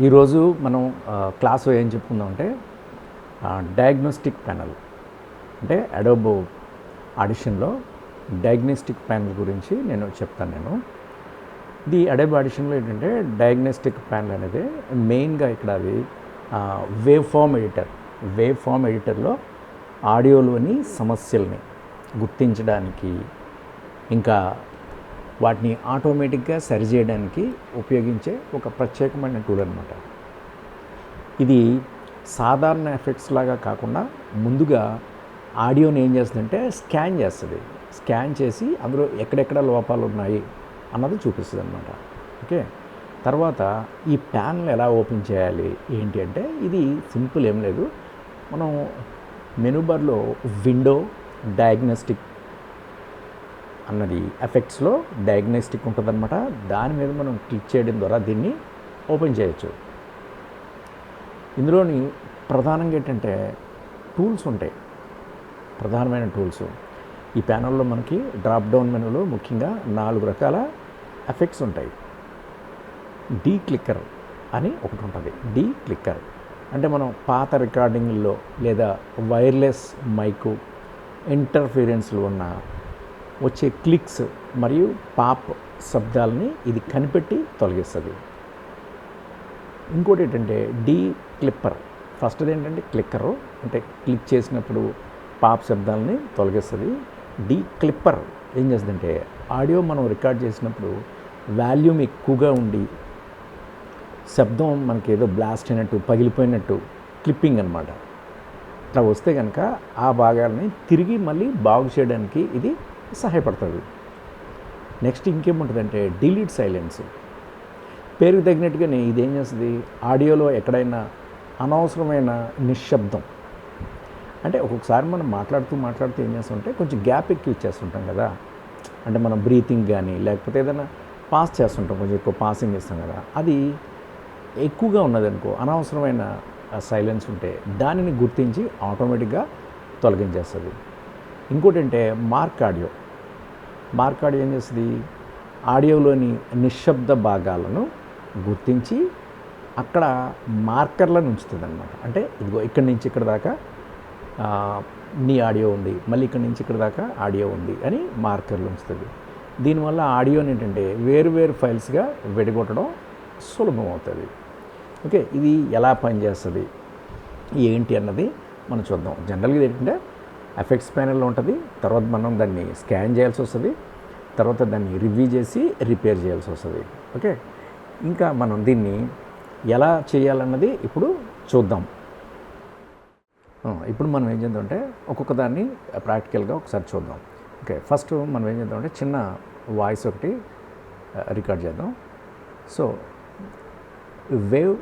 ఈరోజు మనం క్లాస్లో ఏం చెప్పుకుందామంటే డయాగ్నోస్టిక్ ప్యానల్ అంటే అడోబ్ ఆడిషన్లో డయాగ్నోస్టిక్ ప్యానల్ గురించి నేను చెప్తాను. ఇది అడోబ్ ఆడిషన్లో ఏంటంటే డయాగ్నోస్టిక్ ప్యానల్ అనేది మెయిన్గా ఇక్కడ అది వేవ్ ఫామ్ ఎడిటర్లో ఆడియోలోని సమస్యల్ని గుర్తించడానికి ఇంకా వాటిని ఆటోమేటిక్గా సరిచేయడానికి ఉపయోగించే ఒక ప్రత్యేకమైన టూల్ అనమాట. ఇది సాధారణ ఎఫెక్ట్స్ లాగా కాకుండా ముందుగా ఆడియోని ఏం చేస్తుందంటే స్కాన్ చేసి అందులో ఎక్కడెక్కడ లోపాలు ఉన్నాయి అన్నది చూపిస్తుంది అనమాట. ఓకే, తర్వాత ఈ ప్యానల్ ఎలా ఓపెన్ చేయాలి ఏంటి అంటే ఇది సింపుల్ ఏం లేదు. మనం మెనూ బార్లో విండో డయాగ్నోస్టిక్ అన్నది ఎఫెక్ట్స్లో డయాగ్నోస్టిక్ ఉంటుందన్నమాట. దాని మీద మనం క్లిక్ చేయడం ద్వారా దీన్ని ఓపెన్ చేయొచ్చు. ఇందులోని ప్రధానంగా ఏంటంటే టూల్స్ ఉంటాయి, ప్రధానమైన టూల్స్. ఈ ప్యానల్లో మనకి డ్రాప్ డౌన్ మెనూలో ముఖ్యంగా 4 రకాల ఎఫెక్ట్స్ ఉంటాయి. డీ క్లిక్కర్ అని ఒకటి ఉంటుంది. డీ క్లిక్కర్ అంటే మనం పాత రికార్డింగ్లో లేదా వైర్లెస్ మైకు ఇంటర్ఫీరెన్స్లు ఉన్న వచ్చే క్లిక్స్ మరియు పాప్ శబ్దాలని ఇది కనిపెట్టి తొలగిస్తుంది. ఇంకోటి ఏంటంటే డీ క్లిప్పర్. ఫస్ట్ది ఏంటంటే క్లిక్కరు అంటే క్లిక్ చేసినప్పుడు పాప్ శబ్దాలని తొలగిస్తుంది. డీ క్లిప్పర్ ఏం చేస్తుందంటే ఆడియో మనం రికార్డ్ చేసినప్పుడు వాల్యూమ్ ఎక్కువగా ఉండి శబ్దం మనకి ఏదో బ్లాస్ట్ అయినట్టు పగిలిపోయినట్టు క్లిప్పింగ్ అనమాట. అట్లా వస్తే కనుక ఆ భాగాలని తిరిగి మళ్ళీ బాగు చేయడానికి ఇది సహాయపడుతుంది. నెక్స్ట్ ఇంకేముంటుందంటే డిలీట్ సైలెన్స్. పేరుకి తగినట్టుగానే ఇది ఏం చేస్తుంది, ఆడియోలో ఎక్కడైనా అనవసరమైన నిశ్శబ్దం అంటే ఒక్కొక్కసారి మనం మాట్లాడుతూ ఏం చేస్తుంటే కొంచెం గ్యాప్ ఎక్కువ ఇచ్చేస్తుంటాం కదా. అంటే మనం బ్రీతింగ్ కానీ లేకపోతే ఏదైనా పాస్ చేస్తుంటాం, కొంచెం ఎక్కువ పాసింగ్ ఇస్తాం కదా. అది ఎక్కువగా ఉన్నదనుకో, అనవసరమైన సైలెన్స్ ఉంటే దానిని గుర్తించి ఆటోమేటిక్గా తొలగించేస్తుంది. ఇంకోటి అంటే మార్క్ ఆడియో ఏం చేస్తుంది, ఆడియోలోని నిశ్శబ్ద భాగాలను గుర్తించి అక్కడ మార్కర్లను ఉంచుతుంది అనమాట. అంటే ఇదిగో ఇక్కడి నుంచి ఇక్కడ దాకా నీ ఆడియో ఉంది, మళ్ళీ ఇక్కడి నుంచి ఇక్కడ దాకా ఆడియో ఉంది అని మార్కర్లు ఉంచుతుంది. దీనివల్ల ఆడియోని ఏంటంటే వేరు ఫైల్స్గా విడగొట్టడం సులభం అవుతుంది. ఓకే, ఇది ఎలా పనిచేస్తుంది ఏంటి అన్నది మనం చూద్దాం. జనరల్గా ఏంటంటే ఎఫెక్ట్స్ ప్యానెల్లో ఉంటుంది. తర్వాత మనం దాన్ని స్కాన్ చేయాల్సి వస్తుంది, తర్వాత దాన్ని రివ్యూ చేసి రిపేర్ చేయాల్సి వస్తుంది. ఓకే, ఇంకా మనం దీన్ని ఎలా చేయాలన్నది ఇప్పుడు చూద్దాం. ఇప్పుడు మనం ఏం చేద్దామంటే ఒక్కొక్క దాన్ని ప్రాక్టికల్గా ఒకసారి చూద్దాం. ఓకే, ఫస్ట్ మనం ఏం చేద్దామంటే చిన్న వాయిస్ ఒకటి రికార్డ్ చేద్దాం. సో వేవ్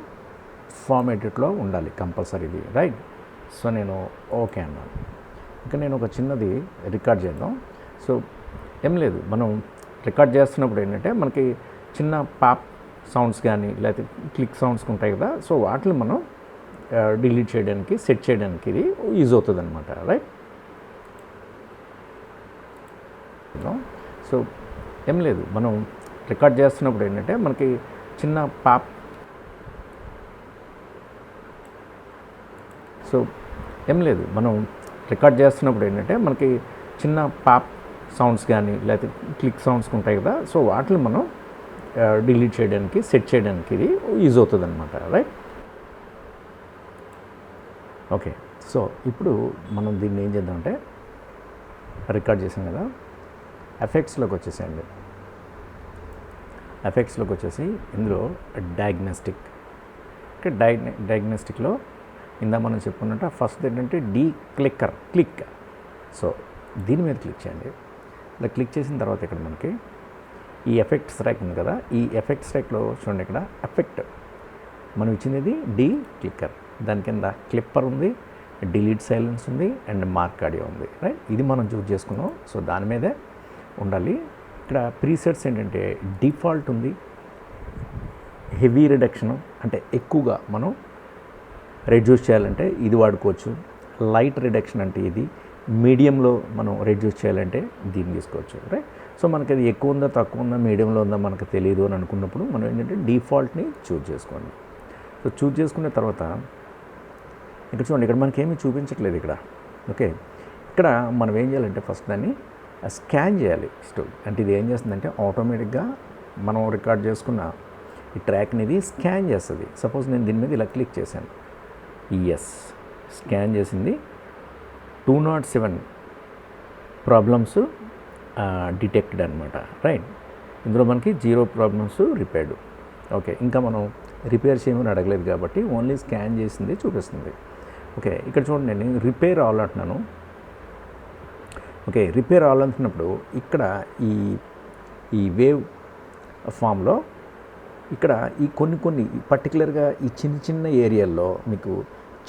ఫార్మేటెడ్లో ఉండాలి కంపల్సరీ ఇది, రైట్? సో నేను ఓకే అన్నాను. ఇంకా నేను ఒక చిన్నది రికార్డ్ చేద్దాం. సో ఏం లేదు, మనం రికార్డ్ చేస్తున్నప్పుడు ఏంటంటే మనకి చిన్న పాప్ సౌండ్స్ కానీ లేకపోతే క్లిక్ సౌండ్స్ ఉంటాయి కదా. సో వాటిని మనం డిలీట్ చేయడానికి సెట్ చేయడానికి ఇది యూజ్ అవుతుంది అనమాట, రైట్? సో ఏం లేదు, మనం రికార్డ్ చేస్తున్నప్పుడు ఏంటంటే మనకి చిన్న పాప్ సౌండ్స్ కానీ లేకపోతే క్లిక్ సౌండ్స్ ఉంటాయి కదా. సో వాటిని మనం డిలీట్ చేయడానికి సెట్ చేయడానికి ఇది యూజ్ అవుతుంది అనమాట, రైట్? ఓకే, సో ఇప్పుడు మనం దీన్ని ఏం చేద్దామంటే రికార్డ్ చేసాం కదా, ఎఫెక్ట్స్లోకి వచ్చేసేయండి. ఎఫెక్ట్స్లోకి వచ్చేసి ఇందులో డయాగ్నోస్టిక్. ఓకే, డయాగ్నోస్టిక్లో ఇందా మనం చెప్పుకున్నట్టు ఫస్ట్ ఏంటంటే డీ క్లిక్. సో దీని మీద క్లిక్ చేయండి. ఇలా క్లిక్ చేసిన తర్వాత ఇక్కడ మనకి ఈ ఎఫెక్ట్ స్ట్రైక్ ఉంది కదా. ఈ ఎఫెక్ట్ స్ట్రైక్లో చూడండి, ఇక్కడ ఎఫెక్ట్ మనం ఇచ్చింది డీ క్లిక్కర్. దాని కింద క్లిప్పర్ ఉంది, డిలీట్ సైలెన్స్ ఉంది అండ్ మార్క్ ఆడియో ఉంది, రైట్? ఇది మనం చూస్ చేసుకున్నాం. సో దాని మీదే ఉండాలి. ఇక్కడ ప్రీసెట్స్ ఏంటంటే డిఫాల్ట్ ఉంది, హెవీ రిడక్షను అంటే ఎక్కువగా మనం రెడ్యూస్ చేయాలంటే ఇది వాడుకోవచ్చు. లైట్ రిడక్షన్ అంటే ఇది, మీడియంలో మనం రెడ్యూస్ చేయాలంటే దీన్ని తీసుకోవచ్చు, రైట్? సో మనకి అది ఎక్కువ ఉందా తక్కువ ఉందా మీడియంలో ఉందా మనకు తెలియదు అని అనుకున్నప్పుడు మనం ఏంటంటే డిఫాల్ట్ని చూజ్ చేసుకోండి. సో చూజ్ చేసుకున్న తర్వాత ఇక్కడ చూడండి, ఇక్కడ మనకేమీ చూపించట్లేదు ఇక్కడ. ఓకే, ఇక్కడ మనం ఏం చేయాలంటే ఫస్ట్ దాన్ని స్కాన్ చేయాలి. అంటే ఇది ఏం చేస్తుందంటే ఆటోమేటిక్గా మనం రికార్డ్ చేసుకున్న ఈ ట్రాక్ని ఇది స్కాన్ చేస్తుంది. సపోజ్ నేను దీని మీద ఇలా క్లిక్ చేశాను, ఎస్ స్కాన్ చేసింది. 207 ప్రాబ్లమ్స్ డిటెక్టెడ్ అనమాట. రైట్, ఇందులో మనకి 0 ప్రాబ్లమ్స్ రిపేర్డ్. ఓకే, ఇంకా మనం రిపేర్ చేయమని అడగలేదు కాబట్టి ఓన్లీ స్కాన్ చేసింది చూపిస్తుంది. ఓకే, ఇక్కడ చూడండి, నేను రిపేర్ ఆల్ అంటున్నాను. ఓకే, రిపేర్ ఆల్ అంటున్నప్పుడు ఇక్కడ ఈ వేవ్ ఫామ్లో ఇక్కడ ఈ కొన్ని పర్టికులర్గా ఈ చిన్న ఏరియాల్లో మీకు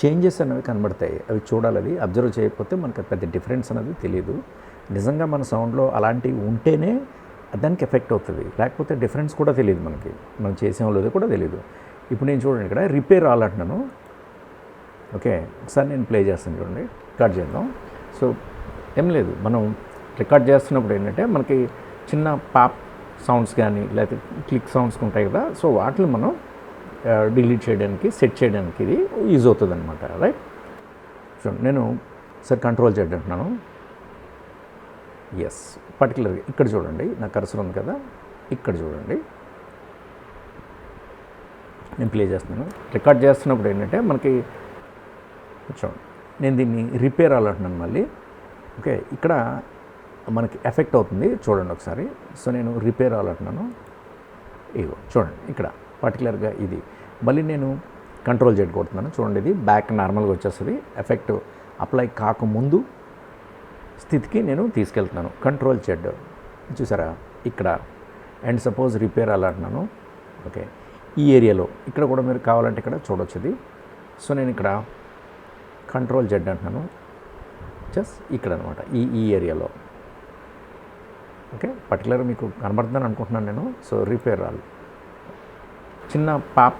చేంజెస్ అనేవి కనబడతాయి. అవి చూడాలి, అది అబ్జర్వ్ చేయకపోతే మనకు పెద్ద డిఫరెన్స్ అనేది తెలియదు. నిజంగా మన సౌండ్లో అలాంటివి ఉంటేనే దానికి ఎఫెక్ట్ అవుతుంది, లేకపోతే డిఫరెన్స్ కూడా తెలియదు మనకి, మనం చేసామో లేదో కూడా తెలియదు. ఇప్పుడు నేను చూడండి, ఇక్కడ రిపేర్ ఆల్ అంటున్నాను. ఓకే, ఒకసారి నేను ప్లే చేస్తాను, చూడండి, రికార్డ్ చేద్దాం. సో ఏం లేదు, మనం రికార్డ్ చేస్తున్నప్పుడు ఏంటంటే మనకి చిన్న పాప్ సౌండ్స్ కానీ లేకపోతే క్లిక్ సౌండ్స్ ఉంటాయి కదా, సో వాటిని మనం డిలీట్ చేయడానికి, సెట్ చేయడానికి ఇది యూజ్ అవుతుంది అనమాట. రైట్, చూడండి, నేను సార్ కంట్రోల్ చేయడంటున్నాను. ఎస్, పర్టికులర్గా ఇక్కడ చూడండి, నా కర్సర్ ఉంది కదా, ఇక్కడ చూడండి, నేను ప్లే చేస్తున్నాను. రికార్డ్ చేస్తున్నప్పుడు ఏంటంటే మనకి చూడండి, నేను దీన్ని రిపేర్ అవ్వాలంటున్నాను మళ్ళీ. ఓకే, ఇక్కడ మనకి ఎఫెక్ట్ అవుతుంది, చూడండి ఒకసారి. సో నేను రిపేర్ అవ్వాలంటున్నాను, ఇగో చూడండి, ఇక్కడ పర్టికులర్గా ఇది మళ్ళీ నేను కంట్రోల్ జెడ్ కొడుతున్నాను. చూడండి, ఇది బ్యాక్ నార్మల్గా వచ్చేస్తుంది. ఎఫెక్ట్ అప్లై కాకముందు స్థితికి నేను తీసుకెళ్తున్నాను. కంట్రోల్ జెడ్ చూసారా ఇక్కడ. అండ్ సపోజ్ రిపేర్ అవ్వాలంటున్నాను. ఓకే, ఈ ఏరియాలో ఇక్కడ కూడా మీరు కావాలంటే ఇక్కడ చూడవచ్చు ఇది. సో నేను ఇక్కడ కంట్రోల్ జెడ్ అంటున్నాను, జస్ట్ ఇక్కడ అనమాట, ఈ ఏరియాలో. ఓకే, పర్టికులర్ మీకు కనబడుతుందని అనుకుంటున్నాను నేను. సో రిపేర్ ఆల్, చిన్న పాప్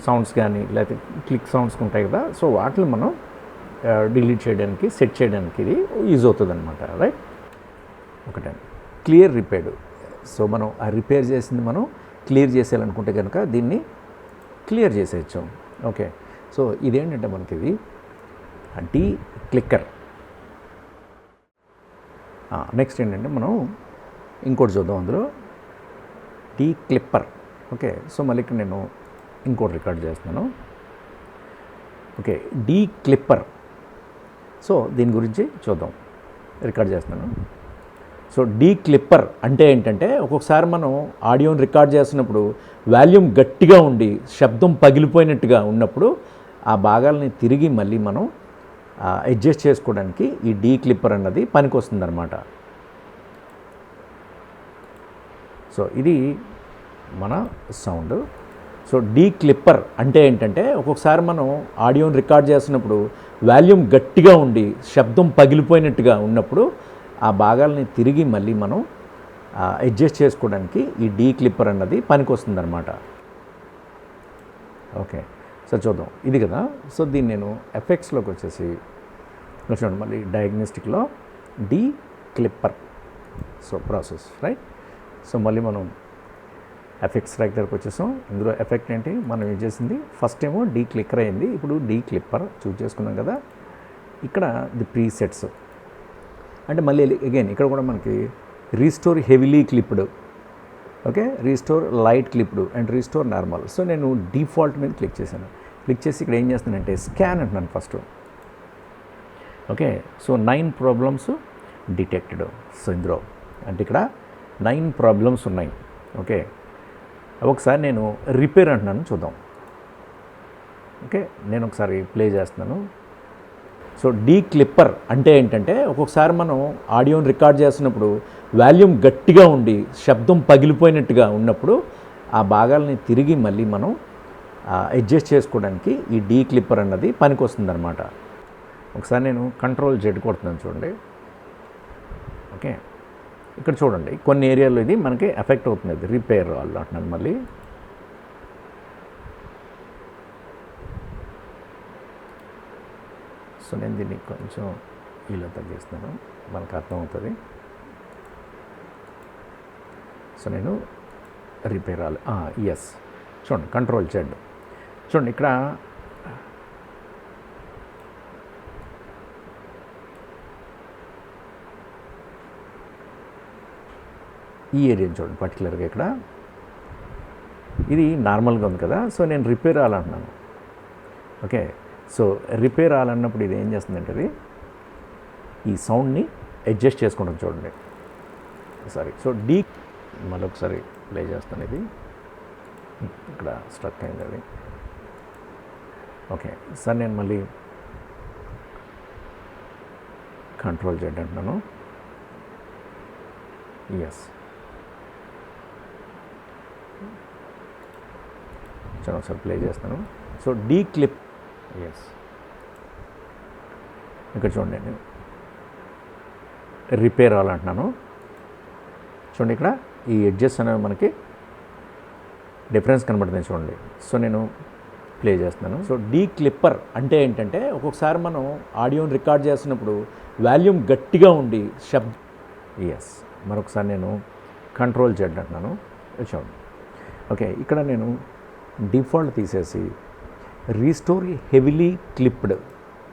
సౌండ్స్ కానీ లేకపోతే క్లిక్ సౌండ్స్ ఉంటాయి కదా, సో వాటిని మనం డిలీట్ చేయడానికి, సెట్ చేయడానికి ఇది యూజ్ అవుతుంది అనమాట. రైట్, ఒకటే క్లియర్ రిపేర్డ్. సో మనం ఆ రిపేర్ చేసింది మనం క్లియర్ చేసేయాలనుకుంటే కనుక దీన్ని క్లియర్ చేసేయచ్చు. ఓకే, సో ఇదేంటంటే మనకి ఇది డీ క్లిక్కర్. నెక్స్ట్ ఏంటంటే మనం ఇంకోటి చూద్దాం, అందులో డీ క్లిప్పర్. ఓకే, సో మళ్ళీ ఇక్కడ నేను ఇంకోటి రికార్డ్ చేస్తున్నాను. Okay, D clipper. సో దీని గురించి చూద్దాం, రికార్డ్ చేస్తున్నాను. సో డీ క్లిప్పర్ అంటే ఏంటంటే ఒక్కొక్కసారి మనం ఆడియోని రికార్డ్ చేస్తున్నప్పుడు వాల్యూమ్ గట్టిగా ఉండి శబ్దం పగిలిపోయినట్టుగా ఉన్నప్పుడు ఆ భాగాలని తిరిగి మళ్ళీ మనం అడ్జస్ట్ చేసుకోవడానికి ఈ డీ క్లిప్పర్ అన్నది పనికి వస్తుందన్నమాట. సో ఇది మన సౌండ్. సో డీ క్లిప్పర్ అంటే ఏంటంటే ఒక్కొక్కసారి మనం ఆడియోని రికార్డ్ చేస్తున్నప్పుడు వాల్యూమ్ గట్టిగా ఉండి శబ్దం పగిలిపోయినట్టుగా ఉన్నప్పుడు ఆ భాగాలని తిరిగి మళ్ళీ మనం అడ్జస్ట్ చేసుకోవడానికి ఈ డీ క్లిప్పర్ అన్నది పనికి వస్తుందన్నమాట. ఓకే, సో చూద్దాం, ఇది కదా. సో దీన్ని నేను ఎఫెక్ట్స్లోకి వచ్చేసి చూడండి, మళ్ళీ డయాగ్నోస్టిక్లో declipper. So process right. So మళ్ళీ మనం ఎఫెక్ట్స్ ట్రాక్ దగ్గరకు వచ్చేసాం. ఇందులో ఎఫెక్ట్ ఏంటి మనం యూజ్ చేసింది, ఫస్ట్ ఏమో డీ క్లిక్కర్ అయింది, ఇప్పుడు డీ క్లిప్పర్ చూజ్ చేసుకున్నాం కదా. ఇక్కడ ది ప్రీసెట్స్ అంటే మళ్ళీ అగైన్ ఇక్కడ కూడా మనకి restore heavily clipped, okay, restore light clipped and restore normal. So నేను డిఫాల్ట్ మీద క్లిక్ చేశాను. క్లిక్ చేసి ఇక్కడ ఏం చేస్తానంటే స్కాన్ అంటున్నాను first. Okay, so 9 problems detected. So ఇందులో అంటే ఇక్కడ 9 ప్రాబ్లమ్స్ ఉన్నాయి. ఓకే, ఒకసారి నేను రిపేర్ అంటున్నాను, చూద్దాం. ఓకే, నేను ఒకసారి ప్లే చేస్తున్నాను. సో డీ క్లిప్పర్ అంటే ఏంటంటే ఒక్కొక్కసారి మనం ఆడియోని రికార్డ్ చేస్తున్నప్పుడు వాల్యూమ్ గట్టిగా ఉండి శబ్దం పగిలిపోయినట్టుగా ఉన్నప్పుడు ఆ భాగాలని తిరిగి మళ్ళీ మనం అడ్జస్ట్ చేసుకోవడానికి ఈ డీ క్లిప్పర్ అన్నది పనికి వస్తుందన్నమాట. ఒకసారి నేను కంట్రోల్ జెడ్ కొడుతున్నాను, చూడండి. ఓకే, ఇక్కడ చూడండి కొన్ని ఏరియాలో ఇది మనకి ఎఫెక్ట్ అవుతుంది, రిపేర్ వాళ్ళు అంటున్నాను మళ్ళీ. సో నేను దీన్ని కొంచెం ఇలా తగ్గిస్తున్నాను, మనకు అర్థమవుతుంది. సో నేను రిపేర్ ఎస్ చూడండి కంట్రోల్ జెడ్. చూడండి ఇక్కడ ఈ ఏరియా చూడండి పర్టికులర్గా ఇక్కడ ఇది నార్మల్గా ఉంది కదా, సో నేను రిపేర్ అవ్వాలంటున్నాను. ఓకే, సో రిపేర్ అవ్వాలన్నప్పుడు ఇది ఏం చేస్తుందంటే అది ఈ సౌండ్ని అడ్జస్ట్ చేసుకుంటాం. చూడండి సారీ, సో డీ మళ్ళొకసారి ప్లే చేస్తాను. ఇది ఇక్కడ స్ట్రక్ అయింది అది. ఓకే సార్, నేను మళ్ళీ కంట్రోల్ Z అంటున్నాను. ఎస్, చాలా ఒకసారి ప్లే చేస్తాను. సో డీ క్లిప్, ఎస్, ఇక్కడ చూడండి నేను రిపేర్ అవ్వాలంటున్నాను. చూడండి ఇక్కడ ఈ ఎడ్జెస్ అనేవి మనకి డిఫరెన్స్ కనబడుతుంది చూడండి. సో నేను ప్లే చేస్తున్నాను. సో డీ క్లిప్పర్ అంటే ఏంటంటే ఒక్కొక్కసారి మనం ఆడియోని రికార్డ్ చేస్తున్నప్పుడు వాల్యూమ్ గట్టిగా ఉండి శబ్దం. ఎస్, మరొకసారి నేను కంట్రోల్ Z అంటున్నాను. చూడండి. ఓకే, ఇక్కడ నేను డిఫాల్ట్ తీసేసి రీస్టోర్ హెవీలీ క్లిప్డ్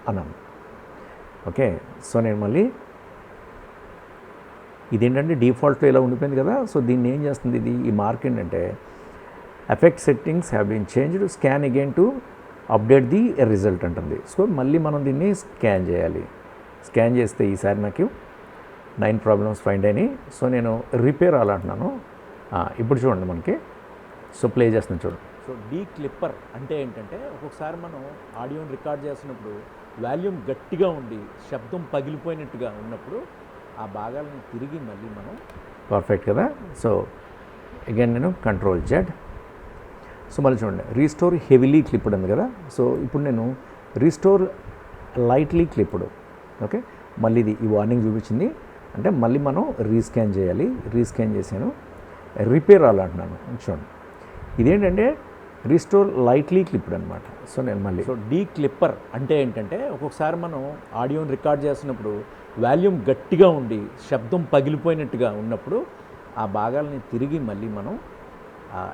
అన్నాను. ఓకే, సో నేను మళ్ళీ ఇదేంటంటే డిఫాల్ట్ ఇలా ఉండిపోయింది కదా, సో దీన్ని ఏం చేస్తుంది ఇది, ఈ మార్క్ ఏంటంటే effect settings have been changed, scan again to update the result అంటుంది. సో మళ్ళీ మనం దీన్ని స్కాన్ చేయాలి. స్కాన్ చేస్తే ఈసారి నాకు 9 ప్రాబ్లమ్స్ ఫైండ్ అయినాయి. సో నేను రిపేర్ అవ్వాలంటున్నాను. ఇప్పుడు చూడండి మనకి, సో ప్లే చేస్తున్నాను చూడండి. సో డీ క్లిప్పర్ అంటే ఏంటంటే ఒక్కొక్కసారి మనం ఆడియోని రికార్డ్ చేస్తున్నప్పుడు వాల్యూమ్ గట్టిగా ఉండి శబ్దం పగిలిపోయినట్టుగా ఉన్నప్పుడు ఆ భాగాలను తిరిగి మళ్ళీ మనం పర్ఫెక్ట్ కదా. సో అగైన్ నేను కంట్రోల్ Z. సో మళ్ళీ చూడండి రీస్టోర్ హెవీలీ క్లిప్డ్ ఉంది కదా, సో ఇప్పుడు నేను రీస్టోర్ లైట్లీ క్లిప్డ్. ఓకే, మళ్ళీ ఇది ఈ వార్నింగ్ చూపించింది అంటే మళ్ళీ మనం రీస్కాన్ చేయాలి. రీస్కాన్ చేశాను, రిపేర్ అవ్వాలంటున్నాను. చూడండి ఇదేంటంటే రీస్టోర్ లైట్లీ క్లిప్డ్ అనమాట. సో నేను మళ్ళీ, సో డీ క్లిప్పర్ అంటే ఏంటంటే ఒక్కొక్కసారి మనం ఆడియోని రికార్డ్ చేస్తున్నప్పుడు వాల్యూమ్ గట్టిగా ఉండి శబ్దం పగిలిపోయినట్టుగా ఉన్నప్పుడు ఆ భాగాలని తిరిగి మళ్ళీ మనం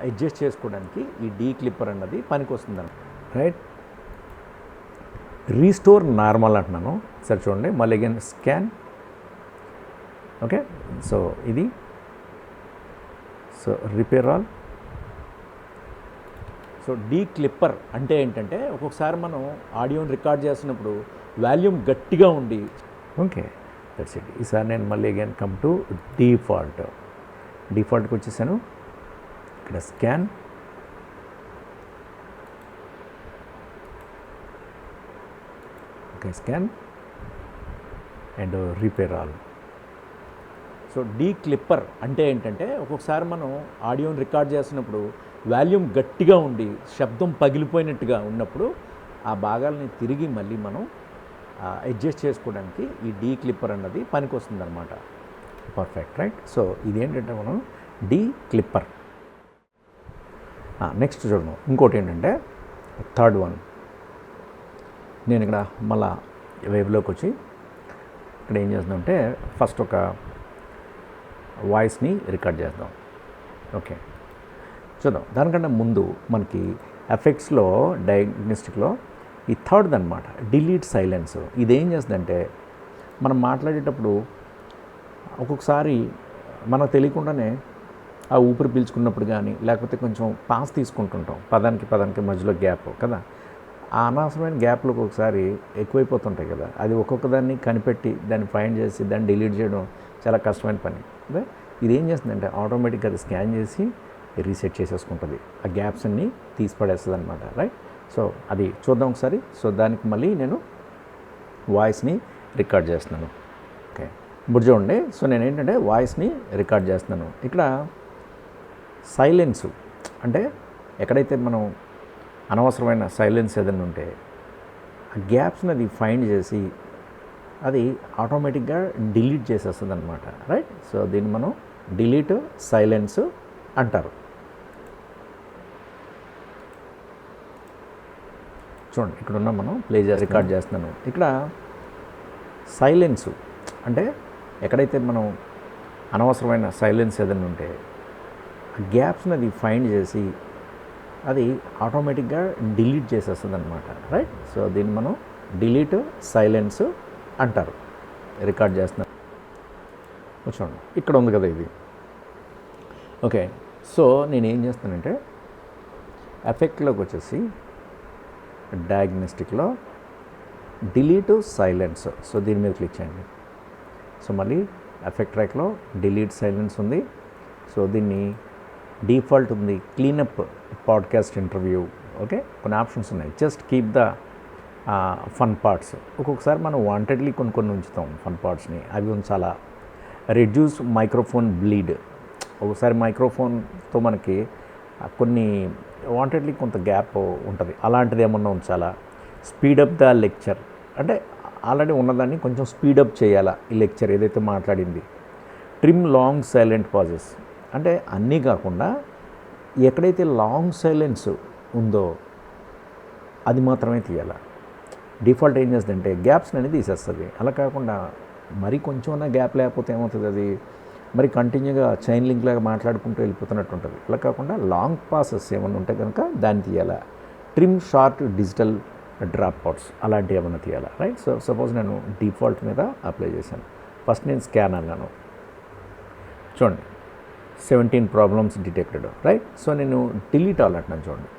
అడ్జస్ట్ చేసుకోవడానికి ఈ డీ క్లిప్పర్ అన్నది పనికి వస్తుంది అన్నమాట. రైట్, రీస్టోర్ నార్మల్ అంటున్నాను. సరే చూడండి మళ్ళీ అగైన్ స్కాన్. ఓకే, సో ఇది, so repair all. So declipper అంటే ఏంటంటే ఒక్కొక్కసారి మనం ఆడియోని రికార్డ్ చేస్తున్నప్పుడు వాల్యూమ్ గట్టిగా ఉండి. Okay, that's it. ఈసారి నేను మళ్ళీ అగైన్ కమ్ టు డిఫాల్ట్కి వచ్చేసాను. ఇక్కడ scan. Okay, scan and repair all. So declipper అంటే ఏంటంటే ఒక్కొక్కసారి మనం ఆడియోని రికార్డ్ చేస్తున్నప్పుడు వాల్యూమ్ గట్టిగా ఉండి శబ్దం పగిలిపోయినట్టుగా ఉన్నప్పుడు ఆ భాగాలని తిరిగి మళ్ళీ మనం అడ్జస్ట్ చేసుకోవడానికి ఈ డీ క్లిప్పర్ అన్నది పనికి వస్తుంది అనమాట. Perfect, right. సో ఇదేంటంటే మనం డీ క్లిప్పర్. నెక్స్ట్ చూడము ఇంకోటి ఏంటంటే థర్డ్ వన్. నేను ఇక్కడ మళ్ళా వేవ్లోకి వచ్చి ఇక్కడ ఏం చేద్దామంటే ఫస్ట్ ఒక వాయిస్ని రికార్డ్ చేద్దాం. ఓకే, చూద్దాం. దానికంటే ముందు మనకి ఎఫెక్ట్స్లో డయాగ్నోస్టిక్లో ఈ థర్డ్ అనమాట డిలీట్ సైలెన్స్. ఇదేం చేస్తుందంటే మనం మాట్లాడేటప్పుడు ఒక్కొక్కసారి మనకు తెలియకుండానే ఆ ఊపిరి పీల్చుకున్నప్పుడు కానీ లేకపోతే కొంచెం పాస్ తీసుకుంటుంటాం పదానికి మధ్యలో గ్యాప్ కదా, ఆ అనవసరమైన గ్యాప్లు ఒక్కొక్కసారి ఎక్కువైపోతుంటాయి కదా, అది ఒక్కొక్క దాన్ని కనిపెట్టి దాన్ని ఫైండ్ చేసి దాన్ని డిలీట్ చేయడం చాలా కష్టమైన పని. అదే ఇది ఏం చేస్తుందంటే ఆటోమేటిక్గా అది స్కాన్ చేసి రీసెట్ చేసేసుకుంటుంది, ఆ గ్యాప్స్ అన్నీ తీసి పడేస్తుంది అనమాట. రైట్, సో అది చూద్దాం ఒకసారి. సో దానికి మళ్ళీ నేను వాయిస్ని రికార్డ్ చేస్తున్నాను. ఓకే, ఇప్పుడు చూడండి. సో నేను ఏంటంటే వాయిస్ని రికార్డ్ చేస్తున్నాను. ఇక్కడ సైలెన్స్ అంటే ఎక్కడైతే మనం అనవసరమైన సైలెన్స్ ఏదైనా ఉంటే ఆ గ్యాప్స్ని అది ఫైండ్ చేసి అది ఆటోమేటిక్గా డిలీట్ చేసేస్తుంది అనమాట. రైట్, సో దీన్ని మనం డిలీట్ సైలెన్స్ అంటారు. చూడండి ఇక్కడ ఉన్న మనం ప్లే చేసి రికార్డ్ చేస్తున్నాను. ఇక్కడ సైలెన్స్ అంటే ఎక్కడైతే మనం అనవసరమైన సైలెన్స్ ఏదైనా ఉంటే ఆ గ్యాప్స్ని అది ఫైండ్ చేసి అది ఆటోమేటిక్గా డిలీట్ చేసేస్తుంది అనమాట, రైట్. సో దీన్ని మనం డిలీట్ సైలెన్స్ అంటారు. రికార్డ్ చేస్తున్నారు చూడండి, ఇక్కడ ఉంది కదా ఇది. ఓకే, సో నేను ఏం చేస్తానంటే ఎఫెక్ట్లోకి వచ్చేసి డయాగ్నోస్టిక్లో డిలీట్ సైలెన్స్, సో దీని మీద క్లిక్ చేయండి. సో మళ్ళీ ఎఫెక్ట్ ట్రాక్లో డిలీట్ సైలెన్స్ ఉంది. సో దీన్ని డిఫాల్ట్ ఉంది క్లీనప్ పాడ్కాస్ట్ ఇంటర్వ్యూ. ఓకే, కొన్ని ఆప్షన్స్ ఉన్నాయి. Just keep the fun parts. ఒక్కొక్కసారి మనం వాంటెడ్లీ కొన్ని ఉంచుతాం ఫన్ పార్ట్స్ని, అవి ఉంచాలా. రెడ్యూస్ మైక్రోఫోన్ బ్లీడ్, ఒకసారి మైక్రోఫోన్తో మనకి కొన్ని వాంటెడ్లీ కొంత గ్యాప్ ఉంటుంది, అలాంటిది ఏమన్నా ఉంచాలా. స్పీడప్ ద లెక్చర్, అంటే ఆల్రెడీ ఉన్నదాన్ని కొంచెం స్పీడప్ చేయాలా ఈ లెక్చర్ ఏదైతే మాట్లాడింది. ట్రిమ్ లాంగ్ సైలెంట్ పాజెస్, అంటే అన్నీ కాకుండా ఎక్కడైతే లాంగ్ సైలెన్స్ ఉందో అది మాత్రమే తీయాలి. డిఫాల్ట్ ఏం చేస్తుందంటే గ్యాప్స్ అనేది తీసేస్తుంది. అలా కాకుండా మరి కొంచెం గ్యాప్ లేకపోతే ఏమవుతుంది, అది మరి కంటిన్యూగా చైన్ లింక్ లాగా మాట్లాడుకుంటూ వెళ్ళిపోతున్నట్టు ఉంటుంది. అలా కాకుండా లాంగ్ పాసెస్ ఏమైనా ఉంటే కనుక దాన్ని తీయాలా. Trim short digital dropouts అలాంటివి ఏమైనా తీయాలా, రైట్. సో సపోజ్ నేను డిఫాల్ట్ మీద అప్లై చేశాను. ఫస్ట్ నేను స్కాన్ అన్నాను చూడండి, 17 ప్రాబ్లమ్స్ డిటెక్టెడ్, రైట్. సో నేను డిలీట్ ఆల్ అంటున్నాను చూడండి.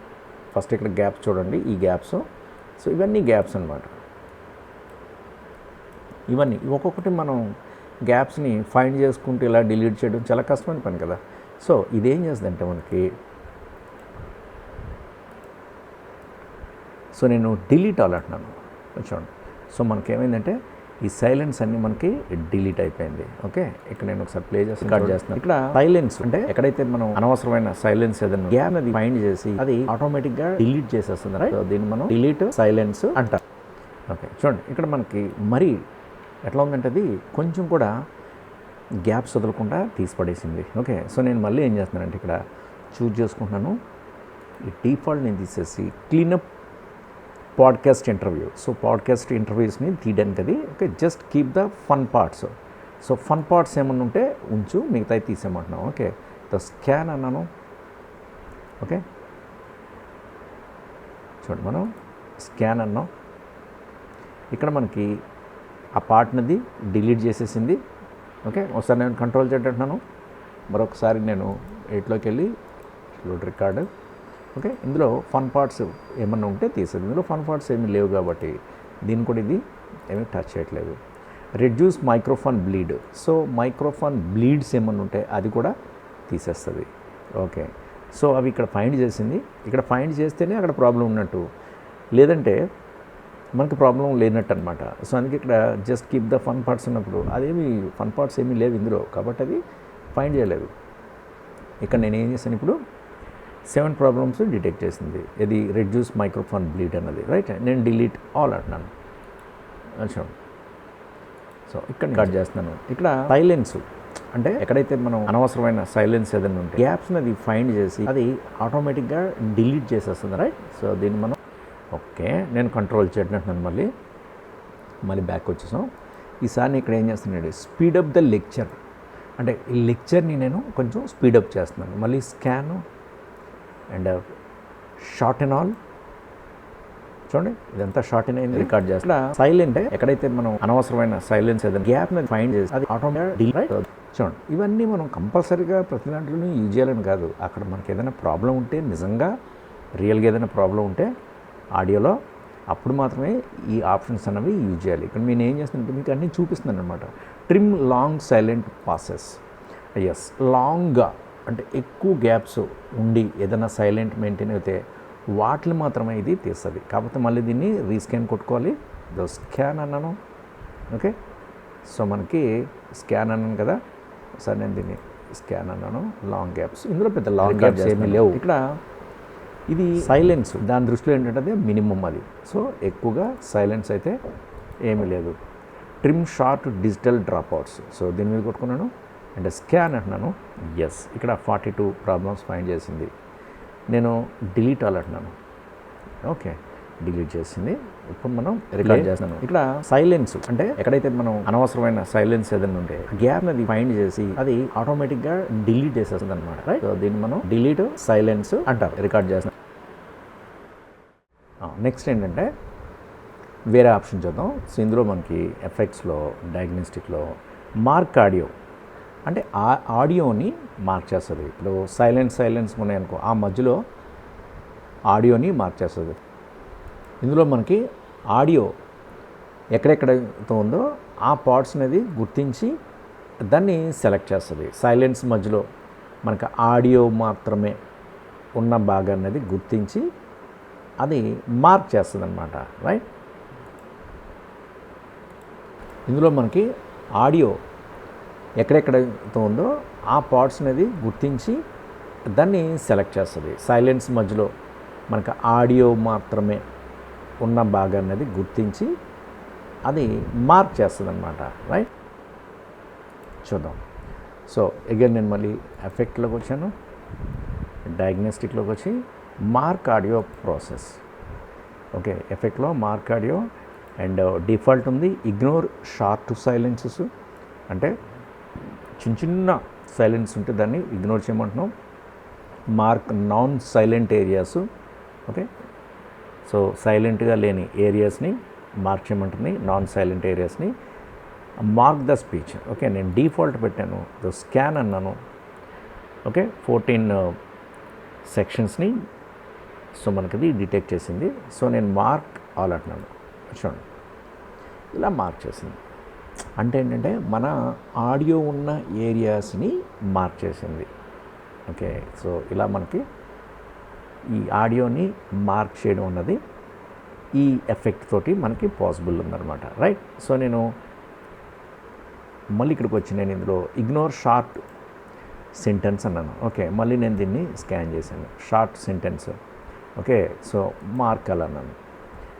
ఫస్ట్ ఇక్కడ గ్యాప్స్ చూడండి, ఈ గ్యాప్స్. సో ఇవన్నీ గ్యాప్స్ అనమాట. ఇవన్నీ ఒక్కొక్కటి మనం గ్యాప్స్ని ఫైండ్ చేసుకుంటూ ఇలా డిలీట్ చేయడం చాలా కష్టమైన పని కదా. సో ఇదేం చేస్తుందంటే మనకి, సో నేను డిలీట్ ఆల్ అంటున్నాను చూడండి. సో మనకేమైందంటే ఈ సైలెన్స్ అన్ని మనకి డిలీట్ అయిపోయింది. ఓకే, ఇక్కడ నేను ఒకసారి ప్లే చేసి రికార్డ్ చేస్తున్నాను. ఇక్కడ సైలెన్స్ అంటే ఎక్కడైతే మనం అనవసరమైన సైలెన్స్ ఏదైనా గ్యాప్ అది ఫైండ్ చేసి అది ఆటోమేటిక్గా డిలీట్ చేసేస్తుంది, రైట్. సో దీన్ని మనం డిలీట్ సైలెన్స్ అంటాం. ఓకే, చూడండి ఇక్కడ మనకి మరి ఎట్లా ఉందంటే అది కొంచెం కూడా గ్యాప్స్ వదలకుండా తీసి పడేసింది. ఓకే, సో నేను మళ్ళీ ఏం చేస్తున్నానంటే ఇక్కడ చూజ్ చేసుకుంటున్నాను. ఈ డిఫాల్ట్ నేను తీసేసి cleanup podcast interview. So podcast ఇంటర్వ్యూస్ని తీయడానికి అది. Okay, just keep the fun parts. So fun parts ఏమన్నా ఉంటే ఉంచు, మిగతాయి తీసేయమంటున్నాం. ఓకే, ద స్కాన్ అన్నాను. ఓకే, చూడండి మనం స్కాన్ అన్నాం. ఇక్కడ మనకి ఆ పార్ట్నది డిలీట్ చేసేసింది. ఓకే, ఒకసారి నేను కంట్రోల్ చేయటంటున్నాను, మరొకసారి నేను 8లోకి వెళ్ళి లోడ్ రికార్డు. ఓకే, ఇందులో ఫన్ పార్ట్స్ ఏమన్నా ఉంటే తీసేది. ఇందులో ఫన్ పార్ట్స్ ఏమీ లేవు కాబట్టి దీన్ని కూడా ఇది ఏమీ టచ్ చేయట్లేదు. Reduce microphone bleed, so microphone bleeds ఏమన్నా ఉంటే అది కూడా తీసేస్తుంది. ఓకే, సో అవి ఇక్కడ ఫైండ్ చేసింది. ఇక్కడ ఫైండ్ చేస్తేనే అక్కడ ప్రాబ్లం ఉన్నట్టు, లేదంటే మనకి ప్రాబ్లం లేనట్టు అనమాట. సో అందుకే ఇక్కడ just keep the fun parts ఉన్నప్పుడు అదేమి ఫన్ పార్ట్స్ ఏమీ లేవు ఇందులో, కాబట్టి అది ఫైండ్ చేయలేదు. ఇక్కడ నేను ఏం చేశాను, ఇప్పుడు 7 ప్రాబ్లమ్స్ డిటెక్ట్ చేసింది. ఇది రెడ్యూస్ మైక్రోఫోన్ బ్లీడ్ అన్నది, రైట్. నేను డిలీట్ ఆల్ అంటున్నాను. చూడండి, సో ఇక్కడ కట్ చేస్తున్నాను. ఇక్కడ సైలెన్స్ అంటే ఎక్కడైతే మనం అనవసరమైన సైలెన్స్ ఏదైనా ఉంటే గ్యాప్స్ని అది ఫైండ్ చేసి అది ఆటోమేటిక్గా డిలీట్ చేసేస్తుంది, రైట్. సో దీన్ని మనం ఓకే నేను కంట్రోల్ చేయట్లేను. మళ్ళీ బ్యాక్ వచ్చేసాం. ఈసారి ఇక్కడ ఏం చేస్తున్నాడు, స్పీడప్ ద లెక్చర్, అంటే ఈ లెక్చర్ని నేను కొంచెం స్పీడప్ చేస్తున్నాను. మళ్ళీ scan and short and all. చూడండి ఇదంతా షార్ట్ అండ్ అయింది, రికార్డ్ చేస్తా. సైలెంట్ ఎక్కడైతే మనం అనవసరమైన సైలెన్స్ ఏదైనా గ్యాప్ని ఫైండ్ చేసి అది ఆటోమేటిక్. చూడండి ఇవన్నీ మనం కంపల్సరీగా ప్రతి దాంట్లోనే యూజ్ చేయాలని కాదు. అక్కడ మనకి ఏదైనా ప్రాబ్లం ఉంటే, నిజంగా రియల్గా ఏదైనా ప్రాబ్లం ఉంటే ఆడియోలో, అప్పుడు మాత్రమే ఈ ఆప్షన్స్ అనేవి యూజ్ చేయాలి. ఇక్కడ నేను ఏం చేస్తానంటే మీకు అన్నీ చూపిస్తున్నాను అనమాట. Trim long silent pauses. Yes, లాంగ్గా అంటే ఎక్కువ గ్యాప్స్ ఉండి ఏదైనా సైలెంట్ మెయింటైన్ అయితే వాటిని మాత్రమే ఇది తీస్తుంది. కాకపోతే మళ్ళీ దీన్ని రీస్కాన్ కొట్టుకోవాలి. స్కాన్ అన్నాను. ఓకే, సో మనకి స్కాన్ అన్నాను కదా, సరే నేను దీన్ని స్కాన్ అన్నాను. లాంగ్ గ్యాప్స్, ఇందులో పెద్ద లాంగ్ గ్యాప్స్ ఏమీ లేవు. ఇక్కడ ఇది సైలెన్స్, దాని దృష్టిలో ఏంటంటే అది మినిమం అది. సో ఎక్కువగా సైలెన్స్ అయితే ఏమీ లేదు. Trim short digital drop outs, so దీని మీద కొట్టుకున్నాను. అండ్ స్కాన్ అంటున్నాను. ఎస్, ఇక్కడ 42 ప్రాబ్లమ్స్ ఫైండ్ చేసింది. నేను డిలీట్ ఆల్ అంటున్నాను. ఓకే, డిలీట్ చేసింది. ఇప్పుడు మనం రికార్డ్ చేస్తున్నాను. ఇక్కడ సైలెన్స్ అంటే ఎక్కడైతే మనం అనవసరమైన సైలెన్స్ ఏదైనా ఉంటే గ్యాప్ అది ఫైండ్ చేసి అది ఆటోమేటిక్గా డిలీట్ చేసేస్తుంది అనమాట, రైట్. సో దీన్ని మనం డిలీట్ సైలెన్స్ అంటారు. రికార్డ్ చేస్తున్నాం. నెక్స్ట్ ఏంటంటే వేరే ఆప్షన్ చూద్దాం. సో ఇందులో మనకి ఎఫెక్ట్స్లో డయాగ్నోస్టిక్లో మార్క్ ఆడియో అంటే ఆడియోని మార్క్ చేస్తుంది. ఇప్పుడు సైలెన్స్ ఉన్నాయనుకో, ఆ మధ్యలో ఆడియోని మార్క్ చేస్తుంది. ఇందులో మనకి ఆడియో ఎక్కడెక్కడతో ఉందో ఆ పార్ట్స్ అనేది గుర్తించి దాన్ని సెలెక్ట్ చేస్తుంది. సైలెన్స్ మధ్యలో మనకు ఆడియో మాత్రమే ఉన్న భాగం అనేది గుర్తించి అది మార్క్ చేస్తుంది అనమాట, రైట్. ఇందులో మనకి ఆడియో ఎక్కడెక్కడతో ఉందో ఆ పార్ట్స్ అనేది గుర్తించి దాన్ని సెలెక్ట్ చేస్తుంది. సైలెన్స్ మధ్యలో మనకు ఆడియో మాత్రమే ఉన్న భాగం అనేది గుర్తించి అది మార్క్ చేస్తుంది అనమాట, రైట్. చూద్దాం. సో అగైన్ నేను మళ్ళీ ఎఫెక్ట్లోకి వచ్చాను, డయాగ్నోస్టిక్లోకి వచ్చి మార్క్ ఆడియో ప్రాసెస్. ఓకే, ఎఫెక్ట్లో మార్క్ ఆడియో అండ్ డిఫాల్ట్ ఉంది ఇగ్నోర్ షార్ట్ సైలెన్సెస్, అంటే చిన్న సైలెన్స్ ఉంటే దాన్ని ఇగ్నోర్ చేయమంటున్నాం. Mark non silent areas. Okay, so సైలెంట్గా లేని ఏరియాస్ని మార్క్ చేయమంటుంది, నాన్ సైలెంట్ ఏరియాస్ని. Mark the speech. ఓకే, నేను డిఫాల్ట్ పెట్టాను, స్కాన్ అన్నాను. ఓకే, 14 సెక్షన్స్ని సో మనకి డిటెక్ట్ చేసింది. సో నేను మార్క్ ఆల్ అంటున్నాను, చూడండి ఇలా మార్క్ చేసింది. అంటే ఏంటంటే మన ఆడియో ఉన్న ఏరియాస్ని మార్క్ చేసింది. ఓకే, సో ఇలా మనకి ఈ ఆడియోని మార్క్ చేయడం అన్నది ఈ ఎఫెక్ట్ తోటి మనకి పాసిబుల్ ఉందన్నమాట, రైట్. సో నేను మళ్ళీ ఇక్కడికి వచ్చి నేను ఇందులో ఇగ్నోర్ షార్ట్ సెంటెన్స్ అన్నాను. ఓకే, మళ్ళీ నేను దీన్ని స్కాన్ చేశాను, short sentence. Okay, so mark అలా అన్నాను.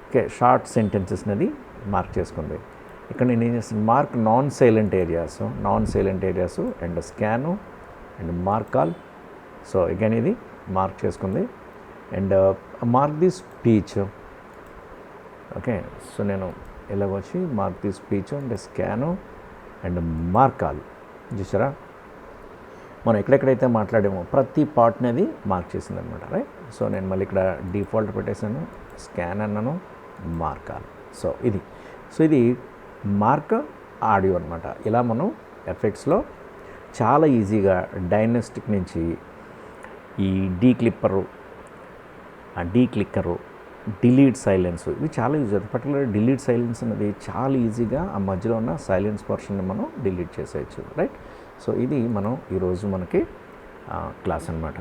ఓకే, షార్ట్ సెంటెన్సెస్ అనేది మార్క్ చేసుకుంది. ఇక్కడ నేను ఏం చేస్తాను, mark non silent areas and scan and mark all. So again ఇది మార్క్ చేసుకుంది and mark the speech. Okay, so నేను ఇలాగ వచ్చి mark the speech and scan and mark all. చూసారా, మనం ఎక్కడెక్కడైతే మాట్లాడామో ప్రతి పార్ట్ అనేది మార్క్ చేసింది అనమాట, రైట్. సో నేను మళ్ళీ ఇక్కడ డిఫాల్ట్ పెట్టేశాను, స్కాన్ అన్నాను, మార్క్ ఆల్. సో ఇది మార్క్ ఆడియో అనమాట. ఇలా మనం ఎఫెక్ట్స్లో చాలా ఈజీగా డైనస్టిక్ నుంచి ఈ డీక్లిక్కరు, డిలీట్ సైలెన్స్, ఇవి చాలా యూజ్ అవుతుంది. పర్టికులర్ డిలీట్ సైలెన్స్ అనేది చాలా ఈజీగా ఆ మధ్యలో ఉన్న సైలెన్స్ పర్సన్ని మనం డిలీట్ చేసేయచ్చు, రైట్. సో ఇది మనం ఈరోజు మనకి క్లాస్ అనమాట.